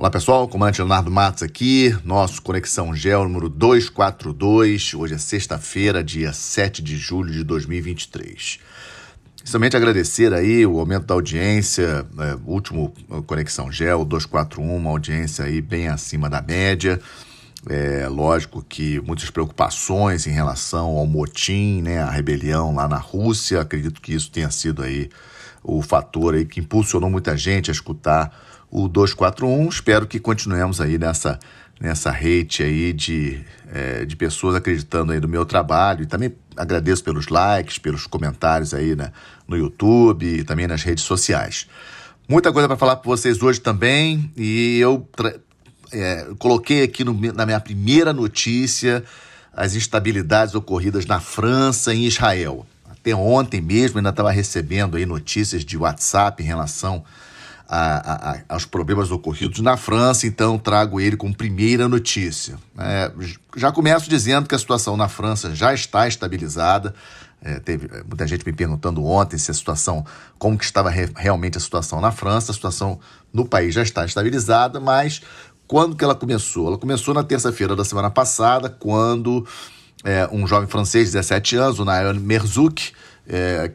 Olá pessoal, comandante Leonardo Matos aqui, nosso Conexão Geo número 242, hoje é sexta-feira, dia 7 de julho de 2023. Somente agradecer aí o aumento da audiência, o último Conexão Geo 241, uma audiência aí bem acima da média. Lógico que muitas preocupações em relação ao motim, né, a rebelião lá na Rússia, acredito que isso tenha sido aí o fator aí que impulsionou muita gente a escutar o 241, espero que continuemos aí nessa rede aí de pessoas acreditando aí no meu trabalho, e também agradeço pelos likes, pelos comentários aí no YouTube e também nas redes sociais. Muita coisa para falar para vocês hoje também, e eu coloquei aqui na minha primeira notícia as instabilidades ocorridas na França e em Israel. Até ontem mesmo ainda estava recebendo aí notícias de WhatsApp em relação aos problemas ocorridos na França, então trago ele como primeira notícia. Já começo dizendo que a situação na França já está estabilizada. Teve muita gente me perguntando ontem como que estava realmente a situação na França. A situação no país já está estabilizada, mas quando que ela começou? Ela começou na terça-feira da semana passada, quando um jovem francês de 17 anos, o Naël Merzouk,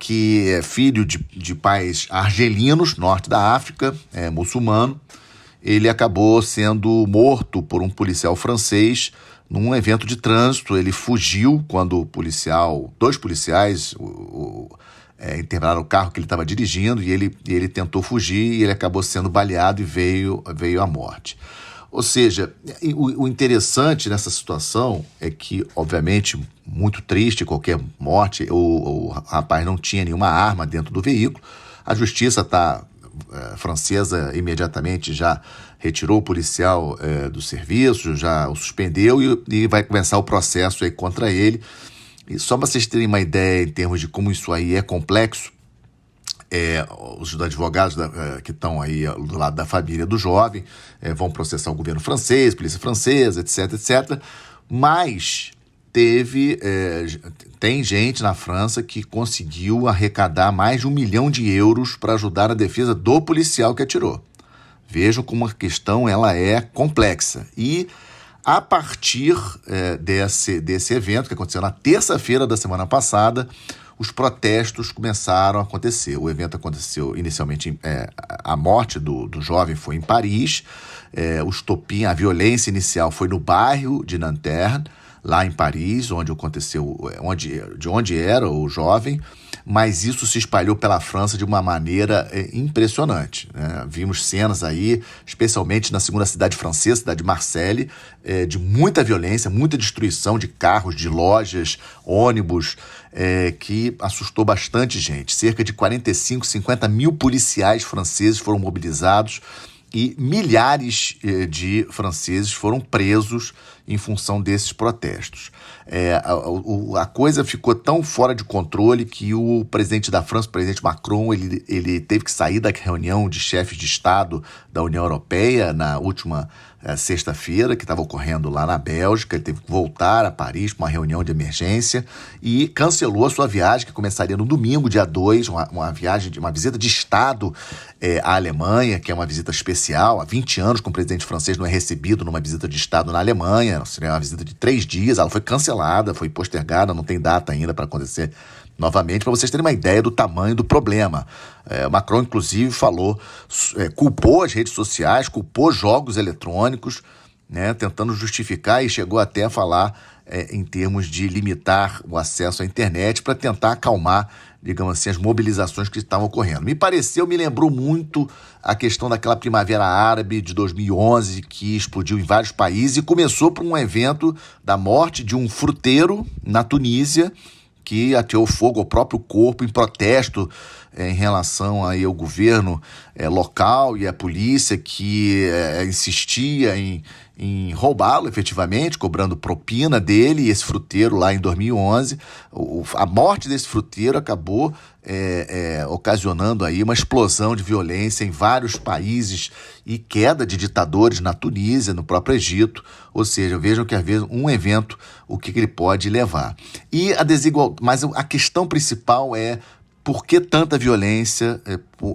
que é filho de pais argelinos, norte da África, muçulmano, ele acabou sendo morto por um policial francês num evento de trânsito. Ele fugiu quando dois policiais intervalaram o carro que ele estava dirigindo, e ele tentou fugir, e ele acabou sendo baleado e veio à morte. Ou seja, o interessante nessa situação é que, obviamente, muito triste qualquer morte, o rapaz não tinha nenhuma arma dentro do veículo. A justiça francesa imediatamente já retirou o policial do serviço, já o suspendeu, e vai começar o processo aí contra ele. E só para vocês terem uma ideia em termos de como isso aí é complexo, os advogados que estão aí do lado da família do jovem vão processar o governo francês, polícia francesa, etc. Mas tem gente na França que conseguiu arrecadar mais de 1 milhão de euros para ajudar a defesa do policial que atirou. Vejam como a questão ela é complexa. E a partir desse evento que aconteceu na terça-feira da semana passada, os protestos começaram a acontecer. O evento aconteceu inicialmente, a morte do jovem foi em Paris, o estopim, a violência inicial foi no bairro de Nanterre, lá em Paris, onde aconteceu, de onde era o jovem, mas isso se espalhou pela França de uma maneira impressionante, né? Vimos cenas aí, especialmente na segunda cidade francesa, cidade de Marseille, de muita violência, muita destruição de carros, de lojas, ônibus, que assustou bastante gente. Cerca de 45, 50 mil policiais franceses foram mobilizados, e milhares de franceses foram presos em função desses protestos. A coisa ficou tão fora de controle que o presidente da França, o presidente Macron, ele teve que sair da reunião de chefes de Estado da União Europeia na última sexta-feira, que estava ocorrendo lá na Bélgica. Ele teve que voltar a Paris para uma reunião de emergência e cancelou a sua viagem, que começaria no domingo, dia 2, uma visita de Estado à Alemanha, que é uma visita especial. Há 20 anos que o presidente francês não é recebido numa visita de Estado na Alemanha. Seria uma visita de 3 dias, ela foi cancelada, foi postergada, não tem data ainda para acontecer novamente, para vocês terem uma ideia do tamanho do problema. Macron, inclusive, culpou as redes sociais, culpou jogos eletrônicos, né, tentando justificar, e chegou até a falar em termos de limitar o acesso à internet para tentar acalmar, digamos assim, as mobilizações que estavam ocorrendo. Me lembrou muito a questão daquela Primavera Árabe de 2011, que explodiu em vários países, e começou por um evento da morte de um fruteiro na Tunísia, que ateou fogo ao próprio corpo em protesto em relação aí ao governo local e à polícia, que insistia em roubá-lo efetivamente, cobrando propina dele, e esse fruteiro lá em 2011. A morte desse fruteiro acabou ocasionando aí uma explosão de violência em vários países e queda de ditadores na Tunísia, no próprio Egito. Ou seja, vejam que às vezes um evento, o que ele pode levar. Mas a questão principal é por que tanta violência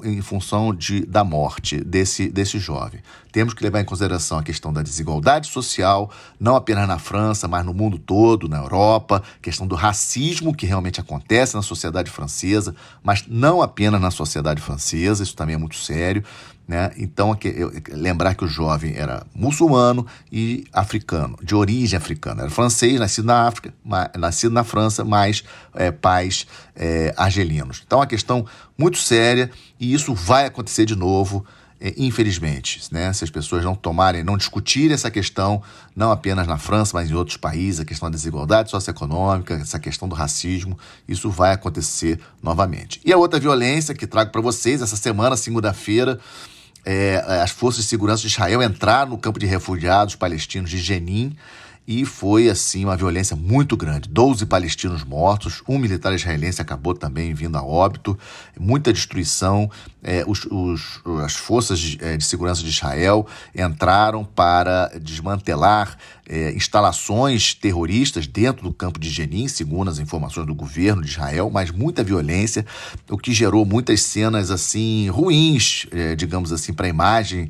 em função da morte desse jovem? Temos que levar em consideração a questão da desigualdade social, não apenas na França, mas no mundo todo, na Europa, questão do racismo que realmente acontece na sociedade francesa, mas não apenas na sociedade francesa, isso também é muito sério, né? Então, lembrar que o jovem era muçulmano e africano, de origem africana. Era francês, nascido na África, nascido na França, mas pais argelinos. Então, é uma questão muito séria e isso vai acontecer de novo, infelizmente, né? Se as pessoas não discutirem essa questão, não apenas na França, mas em outros países, a questão da desigualdade socioeconômica, essa questão do racismo, isso vai acontecer novamente. E a outra violência que trago para vocês, essa semana, segunda-feira, as forças de segurança de Israel entraram no campo de refugiados palestinos de Jenin e foi, assim, uma violência muito grande. 12 palestinos mortos, um militar israelense acabou também vindo a óbito, muita destruição. As forças de segurança de Israel entraram para desmantelar instalações terroristas dentro do campo de Jenin, segundo as informações do governo de Israel, mas muita violência, o que gerou muitas cenas assim ruins, digamos assim, para a imagem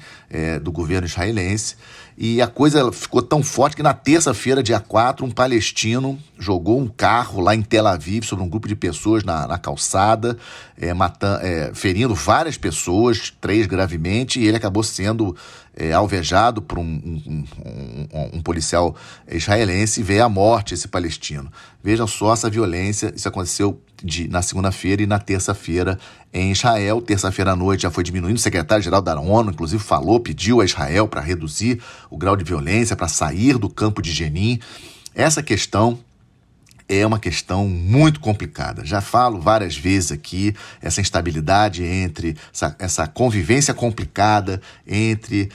do governo israelense. E a coisa ficou tão forte que na terça-feira, dia 4, um palestino jogou um carro lá em Tel Aviv sobre um grupo de pessoas na calçada, ferindo várias pessoas, 3 gravemente, e ele acabou sendo alvejado por um policial israelense e veio à morte esse palestino. Vejam só essa violência, isso aconteceu na segunda-feira e na terça-feira em Israel. Terça-feira à noite já foi diminuindo, o secretário-geral da ONU, inclusive, pediu a Israel para reduzir o grau de violência, para sair do campo de Jenin. Essa questão é uma questão muito complicada. Já falo várias vezes aqui, essa instabilidade essa convivência complicada entre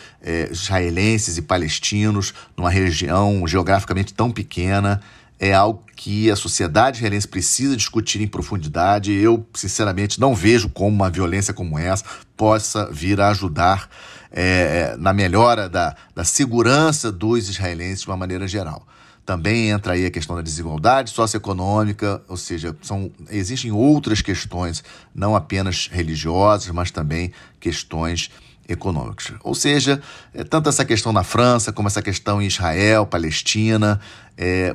israelenses e palestinos numa região geograficamente tão pequena, é algo que a sociedade israelense precisa discutir em profundidade. Eu, sinceramente, não vejo como uma violência como essa possa vir a ajudar na melhora da segurança dos israelenses de uma maneira geral. Também entra aí a questão da desigualdade socioeconômica, ou seja, existem outras questões, não apenas religiosas, mas também questões econômicas. Ou seja, tanto essa questão na França, como essa questão em Israel, Palestina,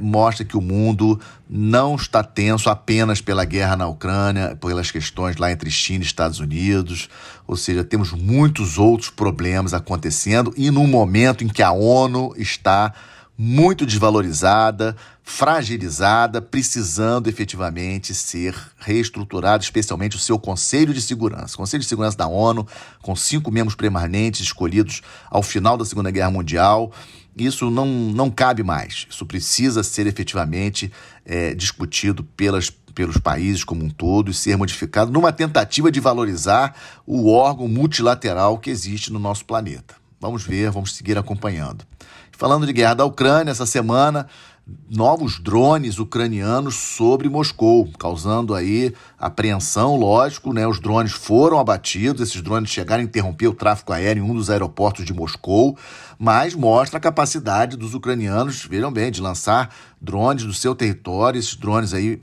mostra que o mundo não está tenso apenas pela guerra na Ucrânia, pelas questões lá entre China e Estados Unidos, ou seja, temos muitos outros problemas acontecendo e num momento em que a ONU está muito desvalorizada, fragilizada, precisando efetivamente ser reestruturado, especialmente o seu Conselho de Segurança. O Conselho de Segurança da ONU, com 5 membros permanentes escolhidos ao final da Segunda Guerra Mundial, isso não cabe mais. Isso precisa ser efetivamente discutido pelos países como um todo e ser modificado numa tentativa de valorizar o órgão multilateral que existe no nosso planeta. Vamos ver, vamos seguir acompanhando. Falando de guerra da Ucrânia, essa semana, novos drones ucranianos sobre Moscou, causando aí apreensão, lógico, né? Os drones foram abatidos, esses drones chegaram a interromper o tráfego aéreo em um dos aeroportos de Moscou, mas mostra a capacidade dos ucranianos, vejam bem, de lançar drones do seu território, esses drones aí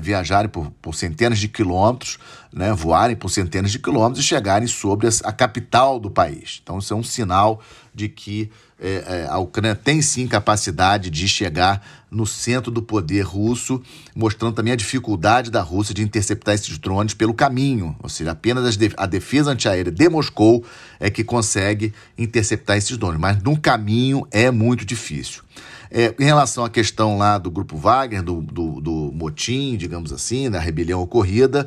viajarem por centenas de quilômetros, né, voarem por centenas de quilômetros e chegarem sobre a capital do país. Então isso é um sinal de que a Ucrânia tem sim capacidade de chegar no centro do poder russo, mostrando também a dificuldade da Rússia de interceptar esses drones pelo caminho, ou seja, apenas a defesa antiaérea de Moscou é que consegue interceptar esses drones, mas no caminho é muito difícil. Em relação à questão lá do Grupo Wagner, do motim, digamos assim, da rebelião ocorrida,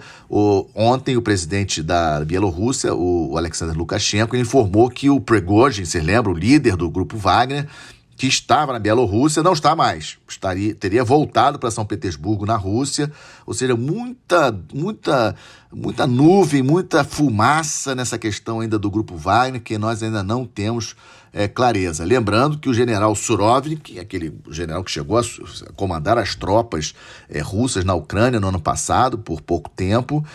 ontem o presidente da Bielorrússia, o Alexander Lukashenko, informou que o Prigozhin, você lembra, o líder do Grupo Wagner, que estava na Bielorrússia, não está mais. Teria voltado para São Petersburgo, na Rússia, ou seja, muita nuvem, muita fumaça nessa questão ainda do Grupo Wagner, que nós ainda não temos clareza. Lembrando que o general Surovin, que é aquele general que chegou a comandar as tropas russas na Ucrânia no ano passado, por pouco tempo,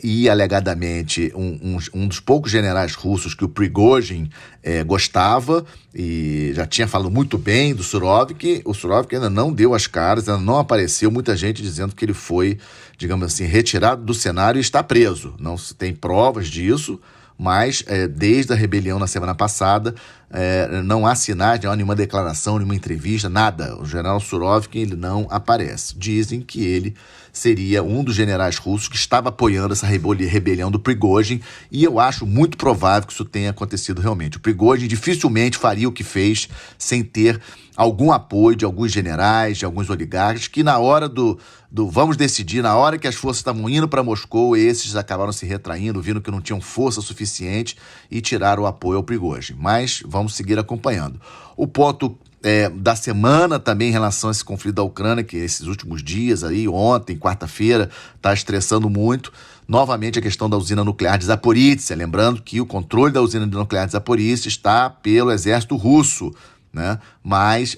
e alegadamente um dos poucos generais russos que o Prigozhin gostava e já tinha falado muito bem do Surovikin. O Surovikin ainda não deu as caras, ainda não apareceu, muita gente dizendo que ele foi, digamos assim, retirado do cenário e está preso. Não se tem provas disso, mas desde a rebelião na semana passada não há sinais, não há nenhuma declaração, nenhuma entrevista, nada. O general Surovikin ele não aparece. Dizem que ele seria um dos generais russos que estava apoiando essa rebelião do Prigozhin, e eu acho muito provável que isso tenha acontecido realmente. O Prigozhin dificilmente faria o que fez sem ter algum apoio de alguns generais, de alguns oligarcas, que na hora do vamos decidir, na hora que as forças estavam indo para Moscou, esses acabaram se retraindo, vindo que não tinham força suficiente e tiraram o apoio ao Prigozhin. Mas vamos seguir acompanhando. O ponto da semana também em relação a esse conflito da Ucrânia, que esses últimos dias, aí, ontem, quarta-feira, está estressando muito. Novamente a questão da usina nuclear de Zaporizhzhia, lembrando que o controle da usina nuclear de Zaporizhzhia está pelo exército russo, né? Mas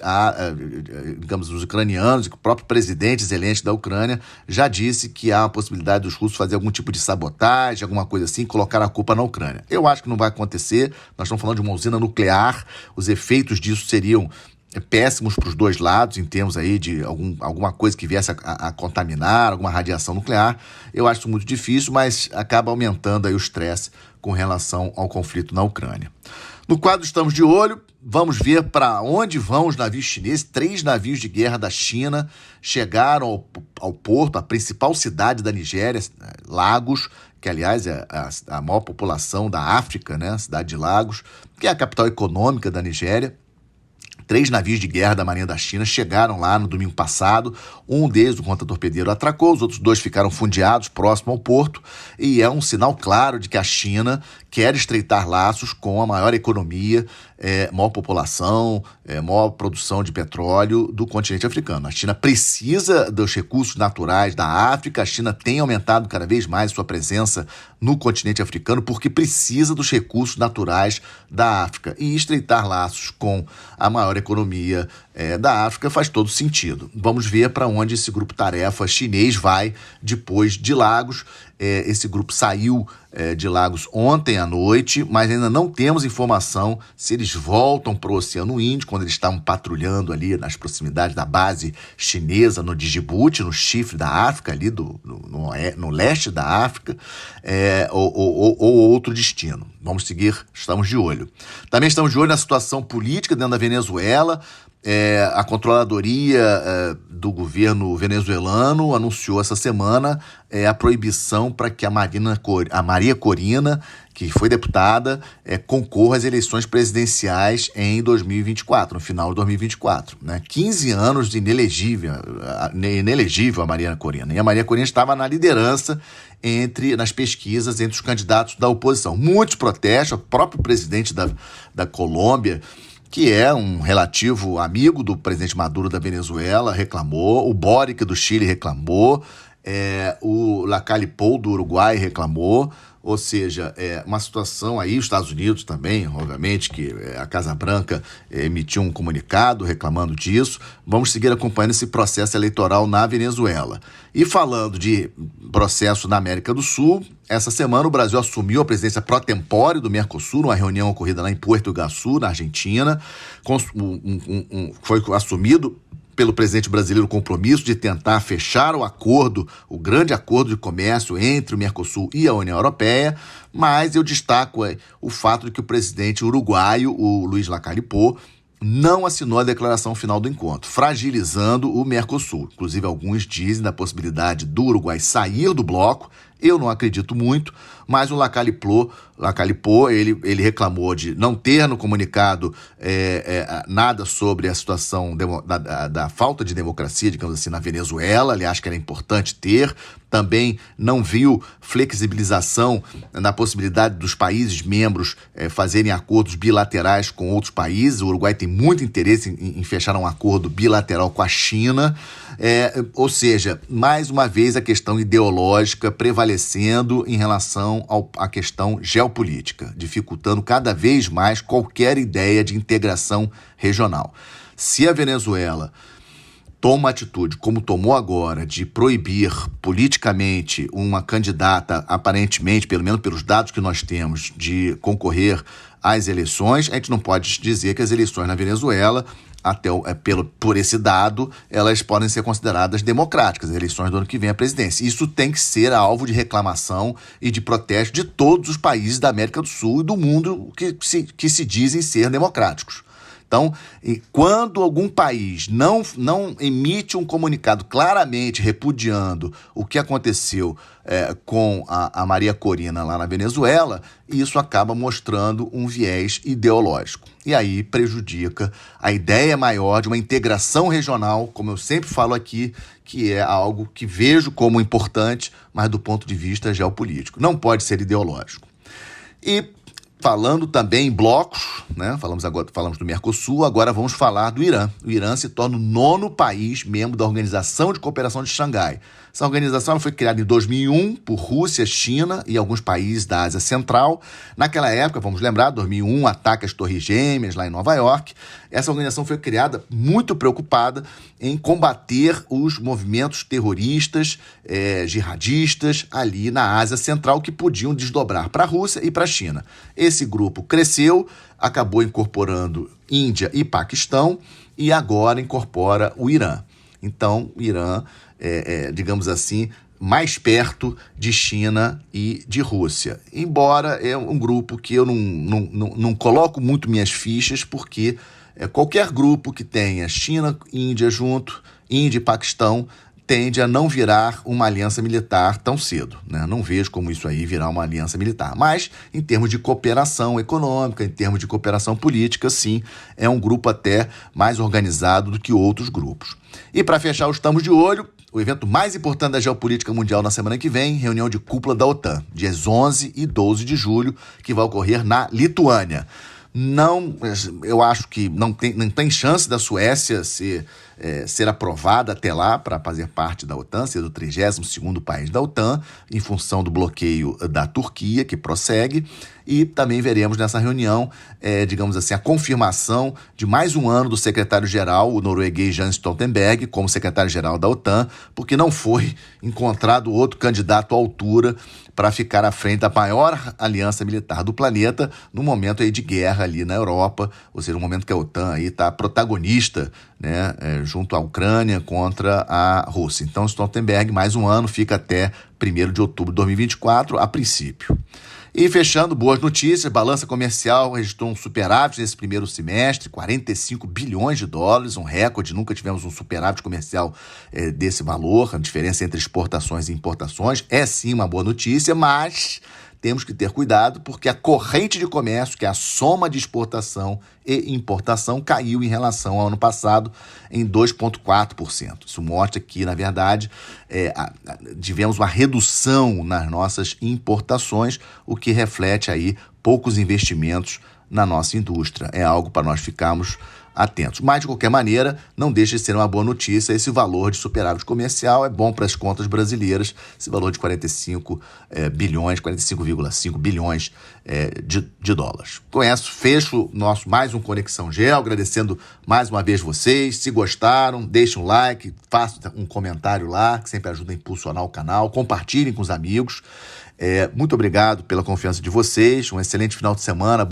digamos, os ucranianos, o próprio presidente Zelensky da Ucrânia já disse que há a possibilidade dos russos fazer algum tipo de sabotagem, alguma coisa assim, colocar a culpa na Ucrânia. Eu acho que não vai acontecer. Nós estamos falando de uma usina nuclear, os efeitos disso seriam péssimos para os dois lados, em termos aí de alguma coisa que viesse a contaminar, alguma radiação nuclear. Eu acho isso muito difícil, mas acaba aumentando aí o estresse com relação ao conflito na Ucrânia. No quadro Estamos de Olho, vamos ver para onde vão os navios chineses. 3 navios de guerra da China chegaram ao porto, a principal cidade da Nigéria, Lagos, que aliás é a maior população da África, né? A cidade de Lagos, que é a capital econômica da Nigéria. 3 navios de guerra da Marinha da China chegaram lá no domingo passado. Um deles, o contra-torpedeiro, atracou, os outros 2 ficaram fundeados próximo ao porto, e é um sinal claro de que a China quer estreitar laços com a maior economia, maior população, maior produção de petróleo do continente africano. A China precisa dos recursos naturais da África, a China tem aumentado cada vez mais sua presença no continente africano porque precisa dos recursos naturais da África, e estreitar laços com a maior economia da África faz todo sentido. Vamos ver para onde esse grupo tarefa chinês vai depois de Lagos. Esse grupo saiu de Lagos ontem à noite, mas ainda não temos informação se eles voltam para o Oceano Índico, quando eles estavam patrulhando ali nas proximidades da base chinesa no Djibouti, no chifre da África, ali no leste da África, ou outro destino. Vamos seguir, estamos de olho. Também estamos de olho na situação política dentro da Venezuela. A controladoria do governo venezuelano anunciou essa semana a proibição para que a Maria Corina, que foi deputada, concorra às eleições presidenciais em 2024, no final de 2024. Né? 15 anos de inelegível a Maria Corina. E a Maria Corina estava na liderança nas pesquisas entre os candidatos da oposição. Muitos protestos, o próprio presidente da Colômbia, que é um relativo amigo do presidente Maduro da Venezuela, reclamou, o Boric do Chile reclamou, o Lacalle Pou do Uruguai reclamou, ou seja, uma situação aí, os Estados Unidos também, obviamente, que a Casa Branca emitiu um comunicado reclamando disso. Vamos seguir acompanhando esse processo eleitoral na Venezuela. E falando de processo na América do Sul, essa semana o Brasil assumiu a presidência pró-tempore do Mercosul, numa reunião ocorrida lá em Puerto Iguaçu, na Argentina. Foi assumido pelo presidente brasileiro o compromisso de tentar fechar o grande acordo de comércio entre o Mercosul e a União Europeia, mas eu destaco o fato de que o presidente uruguaio, o Luiz Lacalle Pou, não assinou a declaração final do encontro, fragilizando o Mercosul. Inclusive, alguns dizem da possibilidade do Uruguai sair do bloco. Eu não acredito muito, mas o Lacalle Pou, ele reclamou de não ter no comunicado nada sobre a situação da falta de democracia, digamos assim, na Venezuela. Ele acha que era importante ter. Também não viu flexibilização na possibilidade dos países membros fazerem acordos bilaterais com outros países. O Uruguai tem muito interesse em fechar um acordo bilateral com a China. Ou seja, mais uma vez a questão ideológica prevalecendo em relação à questão geopolítica, dificultando cada vez mais qualquer ideia de integração regional. Se a Venezuela toma atitude, como tomou agora, de proibir politicamente uma candidata, aparentemente, pelo menos pelos dados que nós temos, de concorrer às eleições, a gente não pode dizer que as eleições na Venezuela, por esse dado, elas podem ser consideradas democráticas, as eleições do ano que vem à presidência. Isso tem que ser alvo de reclamação e de protesto de todos os países da América do Sul e do mundo que se dizem ser democráticos. Então, quando algum país não emite um comunicado claramente repudiando o que aconteceu com a Maria Corina lá na Venezuela, isso acaba mostrando um viés ideológico. E aí prejudica a ideia maior de uma integração regional, como eu sempre falo aqui, que é algo que vejo como importante, mas do ponto de vista geopolítico. Não pode ser ideológico. E falando também em blocos, né? Falamos do Mercosul, agora vamos falar do Irã. O Irã se torna o 9º país membro da Organização de Cooperação de Xangai. Essa organização foi criada em 2001 por Rússia, China e alguns países da Ásia Central. Naquela época, vamos lembrar, 2001, ataque às Torres Gêmeas lá em Nova York. Essa organização foi criada muito preocupada em combater os movimentos terroristas, jihadistas ali na Ásia Central que podiam desdobrar para a Rússia e para a China. Esse grupo cresceu, acabou incorporando Índia e Paquistão e agora incorpora o Irã. Então, o Irã digamos assim, mais perto de China e de Rússia. Embora é um grupo que eu não coloco muito minhas fichas, porque qualquer grupo que tenha China e Índia junto, Índia e Paquistão, tende a não virar uma aliança militar tão cedo, né? Não vejo como isso aí virar uma aliança militar. Mas, em termos de cooperação econômica, em termos de cooperação política, sim, é um grupo até mais organizado do que outros grupos. E para fechar, estamos de olho, o evento mais importante da geopolítica mundial na semana que vem, reunião de cúpula da OTAN, dias 11 e 12 de julho, que vai ocorrer na Lituânia. Eu acho que não tem chance da Suécia ser aprovada até lá para fazer parte da OTAN, ser o 32º país da OTAN, em função do bloqueio da Turquia, que prossegue. E também veremos nessa reunião, digamos assim, a confirmação de mais um ano do secretário-geral, o norueguês Jens Stoltenberg, como secretário-geral da OTAN, porque não foi encontrado outro candidato à altura para ficar à frente da maior aliança militar do planeta no momento aí de guerra ali na Europa, ou seja, no momento que a OTAN está protagonista, né, junto à Ucrânia contra a Rússia. Então, Stoltenberg, mais um ano, fica até 1º de outubro de 2024, a princípio. E fechando, boas notícias, balança comercial registrou um superávit nesse primeiro semestre, 45 bilhões de dólares, um recorde, nunca tivemos um superávit comercial desse valor, a diferença entre exportações e importações é sim uma boa notícia, mas temos que ter cuidado porque a corrente de comércio, que é a soma de exportação e importação, caiu em relação ao ano passado em 2,4%. Isso mostra que, na verdade, tivemos uma redução nas nossas importações, o que reflete aí poucos investimentos na nossa indústria. É algo para nós ficarmos atentos. Mas, de qualquer maneira, não deixa de ser uma boa notícia. Esse valor de superávit comercial é bom para as contas brasileiras, esse valor de 45,5 bilhões de dólares. Com isso, fecho nosso mais um Conexão Geo, agradecendo mais uma vez vocês. Se gostaram, deixem um like, façam um comentário lá, que sempre ajuda a impulsionar o canal, compartilhem com os amigos. Muito obrigado pela confiança de vocês, um excelente final de semana.